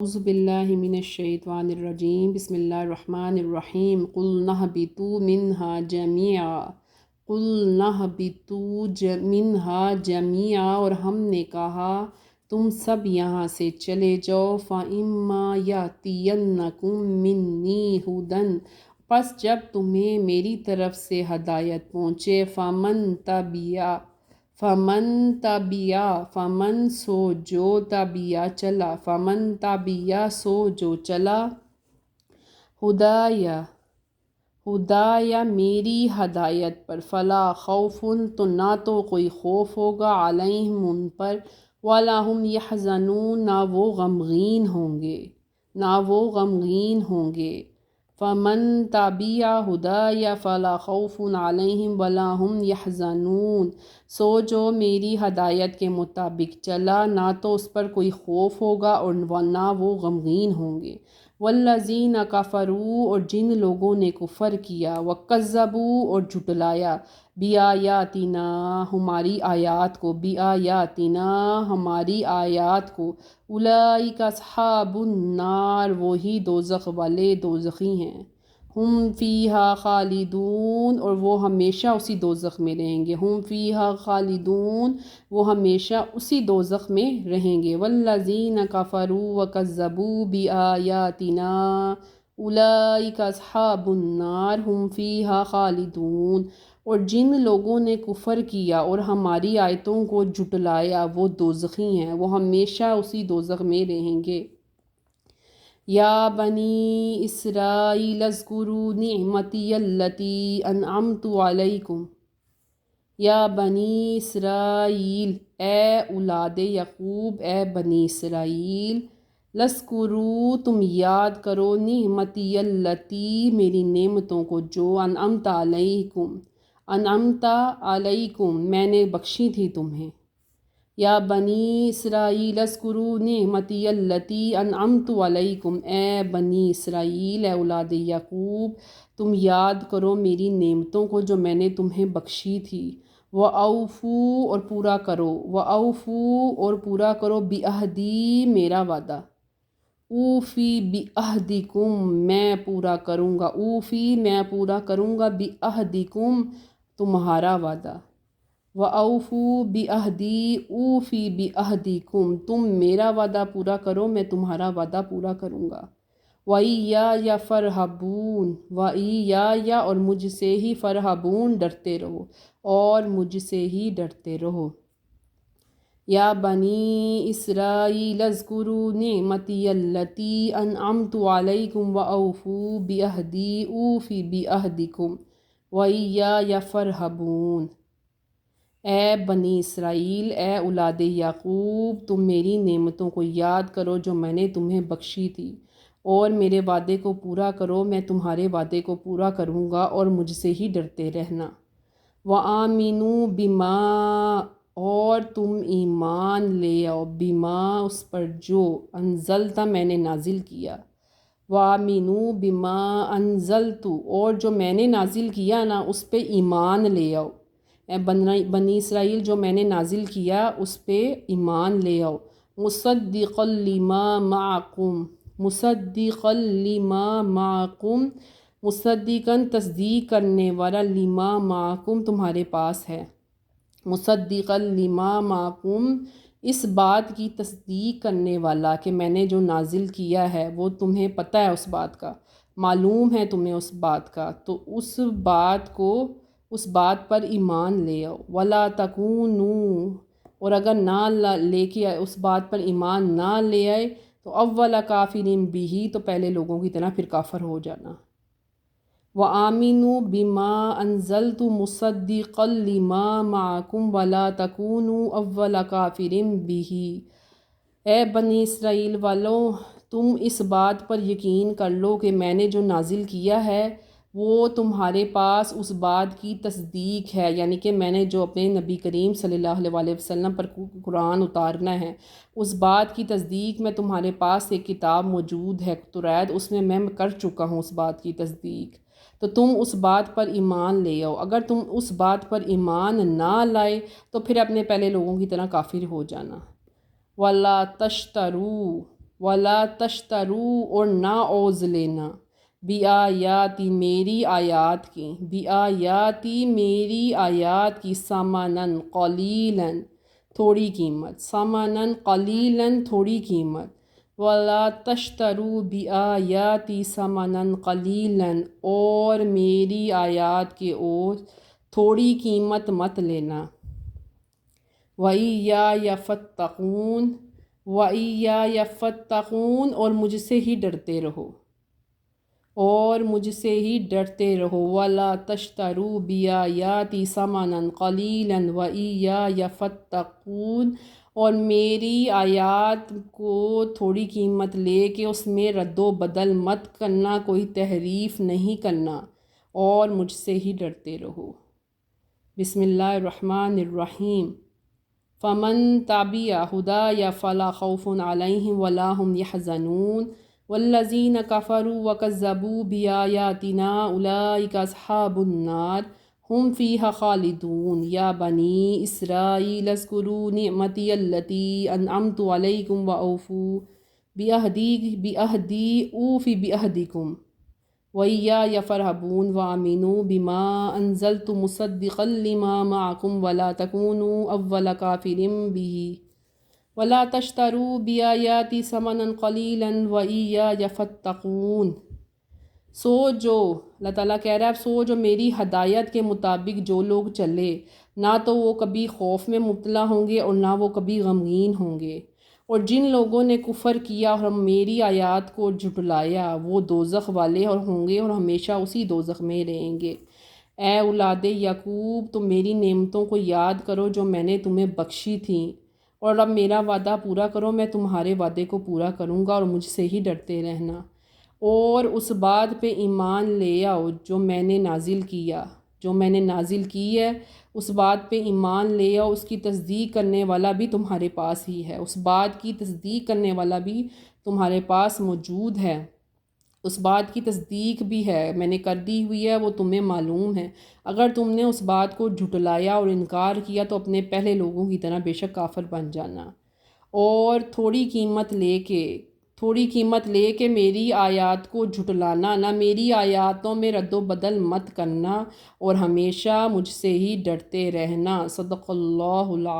اعوذ باللہ من الشیطان الرجیم بسم اللہ الرحمن الرحیم قل نہبطوا منہا جمیعا منہا جمیعا اور ہم نے کہا تم سب یہاں سے چلے جاؤ فَإِمَّا يَأْتِيَنَّكُم مِّنِّي هُدًى پس جب تمہیں میری طرف سے ہدایت پہنچے فمن سو جو تبیا چلا ہدایا میری ہدایت پر فلا خوف تو نہ تو کوئی خوف ہوگا علیہم ان پر ولا ہم یحزنون نہ وہ غمگین ہوں گے فمن تبع ہدایا فلا خوف علیہم ولا ہم یحزنون سو جو میری ہدایت کے مطابق چلا نہ تو اس پر کوئی خوف ہوگا اور نہ وہ غمگین ہوں گے والذین کفروا اور جن لوگوں نے کفر کیا وکذبوا اور جھٹلایا بآیاتنا ہماری آیات کو اولئک اصحاب النار وہی دوزخ والے دوزخی ہیں ہم فیہا خالدون اور وہ ہمیشہ اسی دوزخ میں رہیں گے وہ ہمیشہ اسی دوزخ میں رہیں گے والذین کفروا وکذبوا بآیاتنا اولئک اصحاب النار ہم فیہا خالدون اور جن لوگوں نے کفر کیا اور ہماری آیتوں کو جھٹلایا وہ دوزخی ہیں وہ ہمیشہ اسی دوزخ میں رہیں گے یا بنی اسرائیل اذکروا نعمتی التی انعمت علیکم یا بنی اسرائیل اے اولاد یعقوب اے بنی اسرائیل لذکروا تم یاد کرو نعمتی التی میری نعمتوں کو جو انعمت علیکم میں نے بخشی تھی تمہیں یا بنی اسرائیل اذکروا نعمتی التی انعمت علیکم اے بنی اسرائیل اے اولاد یعقوب تم یاد کرو میری نعمتوں کو جو میں نے تمہیں بخشی تھی وَأَوْفُوا اور پورا کرو بعہدی میرا وعدہ اوفی بعہدکم میں پورا کروں گا بعہدکم تمہارا وعدہ وَأَوْفُوا بِعَہْدِی اوفی بعہدکم تم میرا وعدہ پورا کرو میں تمہارا وعدہ پورا کروں گا وَإِيَّايَ فَارْہَبُونِ وَإِيَّايَ اور مجھ سے ہی فَارْہَبُونَ ڈرتے رہو یا بنی اسرائیل اذکروا نعمتی التی انعمت علیکم وَأَوْفُوا بِعَہْدِی اوفی بعہدکم وَإِيَّايَ فَارْہَبُونَ اے بنی اسرائیل اے اولاد یعقوب تم میری نعمتوں کو یاد کرو جو میں نے تمہیں بخشی تھی اور میرے وعدے کو پورا کرو میں تمہارے وعدے کو پورا کروں گا اور مجھ سے ہی ڈرتے رہنا وَآمِنُوا بِمَا اور تم ایمان لے آؤ بما اس پر جو انزلتا میں نے نازل کیا وَآمِنُوا بِمَا أَنزَلْتُ اور جو میں نے نازل کیا نا اس پہ ایمان لے آؤ اے بنی اسرائیل جو میں نے نازل کیا اس پہ ایمان لے آؤ مصدقا لما معکم مصدقاً تصدیق کرنے والا لما معکم تمہارے پاس ہے مصدقا لما معکم اس بات کی تصدیق کرنے والا کہ میں نے جو نازل کیا ہے وہ تمہیں پتہ ہے اس بات کا معلوم ہے تمہیں اس بات کا تو اس بات پر ایمان لے آؤ ولا تکونوا اور اگر نہ لے کے آئے اس بات پر ایمان نہ لے آئے تو اول کافر بہ تو پہلے لوگوں کی طرح پھر کافر ہو جانا وَآمِنُوا بِمَا أَنزَلْتُ مُصَدِّقًا لِمَا مَعَكُمْ وَلَا تَكُونُوا أَوَّلَ كَافِرٍ بِهِ اے بنی اسرائیل والوں تم اس بات پر یقین کر لو کہ میں نے جو نازل کیا ہے وہ تمہارے پاس اس بات کی تصدیق ہے یعنی کہ میں نے جو اپنے نبی کریم صلی اللہ علیہ وسلم پر قرآن اتارنا ہے اس بات کی تصدیق میں تمہارے پاس ایک کتاب موجود ہے توریت اس میں کر چکا ہوں اس بات کی تصدیق تو تم اس بات پر ایمان لے آؤ اگر تم اس بات پر ایمان نہ لائے تو پھر اپنے پہلے لوگوں کی طرح کافر ہو جانا وَلَا تَشْتَرُوا ولا تشترو اور نہ عوض لینا، بیااتی میری آیات کی، بیااتی میری آیات کی، ثمناً قلیلاً تھوڑی قیمت، ثمناً قلیلاً تھوڑی قیمت، ولا تشترو بیااتی ثمناً قلیلاً اور میری آیات کے عوض تھوڑی قیمت مت لینا، وَإِيَّايَ فَاتَّقُونِ، وَإِيَّايَ فَاتَّقُونِ اور مجھ سے ہی ڈرتے رہو، اور مجھ سے ہی ڈرتے رہو، وَلَا تَشْتَرُوا بِآيَاتِي ثَمَنًا قَلِيلًا وَإِيَّايَ فَاتَّقُونِ اور میری آیات کو تھوڑی قیمت لے کے اس میں رد و بدل مت کرنا، کوئی تحریف نہیں کرنا، اور مجھ سے ہی ڈرتے رہو۔ بسم اللہ الرحمن الرحیم۔ فمن تبع ہدای فلا خوف علیہم ولا هم يحزنون والذین کفروا وکذبوا بآیاتنا اولئک اصحاب النار هم فیہا خالدون۔ یا بنی اسرائیل اذکروا نعمتی التی انعمت علیکم واوفوا بعہدی اوف بعہدکم وإیایا فارہبون وآمنوا بما انزلت مصدقا لما معکم ولا تکونوا اول کافر بہ ولا تشتروا بآیاتی ثمنا قلیلا وإیایا فاتقون۔ سو جو اللہ تعالیٰ کہہ رہا ہے، سو جو میری ہدایت کے مطابق جو لوگ چلے، نہ تو وہ کبھی خوف میں مبتلا ہوں گے اور نہ وہ کبھی غمگین ہوں گے، اور جن لوگوں نے کفر کیا اور میری آیات کو جھٹلایا وہ دوزخ والے اور ہوں گے اور ہمیشہ اسی دوزخ میں رہیں گے۔ اے اولاد یعقوب، تم میری نعمتوں کو یاد کرو جو میں نے تمہیں بخشی تھیں، اور اب میرا وعدہ پورا کرو، میں تمہارے وعدے کو پورا کروں گا، اور مجھ سے ہی ڈرتے رہنا، اور اس بات پہ ایمان لے آؤ جو میں نے نازل کیا، جو میں نے نازل کی ہے اس بات پہ ایمان لے آؤ، اس کی تصدیق کرنے والا بھی تمہارے پاس ہی ہے، اس بات کی تصدیق کرنے والا بھی تمہارے پاس موجود ہے، اس بات کی تصدیق بھی ہے، میں نے کر دی ہوئی ہے، وہ تمہیں معلوم ہے۔ اگر تم نے اس بات کو جھٹلایا اور انکار کیا تو اپنے پہلے لوگوں کی طرح بے شک کافر بن جانا، اور تھوڑی قیمت لے کے میری آیات کو جھٹلانا، نہ میری آیاتوں میں رد و بدل مت کرنا، اور ہمیشہ مجھ سے ہی ڈرتے رہنا۔ صدق اللہ العظیم۔